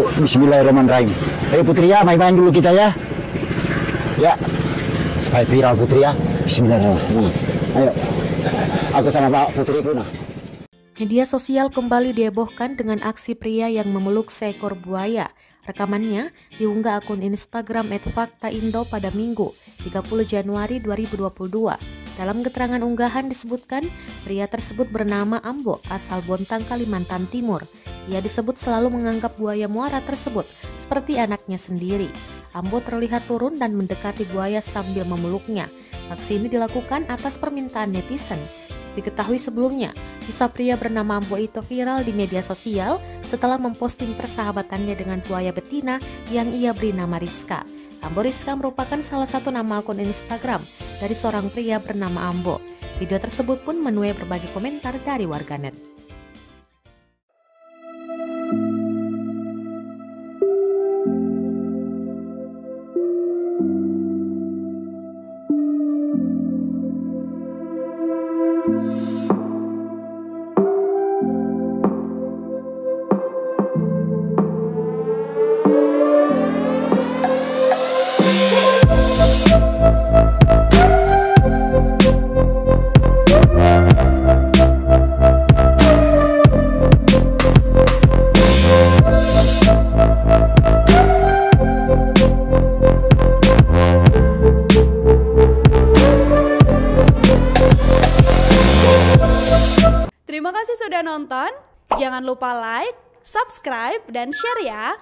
Bismillahirrahmanirrahim. Ayo Putri ya, main-main dulu kita ya. Ya, supaya viral Putri ya. Bismillahirrahmanirrahim. Ayo, aku sama Pak Putri pun. Media sosial kembali dihebohkan dengan aksi pria yang memeluk seekor buaya. Rekamannya diunggah akun Instagram @faktaindo pada Minggu, 30 Januari 2022. Dalam keterangan unggahan disebutkan, pria tersebut bernama Ambo, asal Bontang, Kalimantan Timur. Ia disebut selalu menganggap buaya muara tersebut seperti anaknya sendiri. Ambo terlihat turun dan mendekati buaya sambil memeluknya. Aksi ini dilakukan atas permintaan netizen. Diketahui sebelumnya, kisah pria bernama Ambo itu viral di media sosial setelah memposting persahabatannya dengan buaya betina yang ia beri nama Rizka. Ambo Rizka merupakan salah satu nama akun Instagram dari seorang pria bernama Ambo. Video tersebut pun menuai berbagai komentar dari warganet. Terima kasih sudah nonton. Jangan lupa like, subscribe, dan share ya.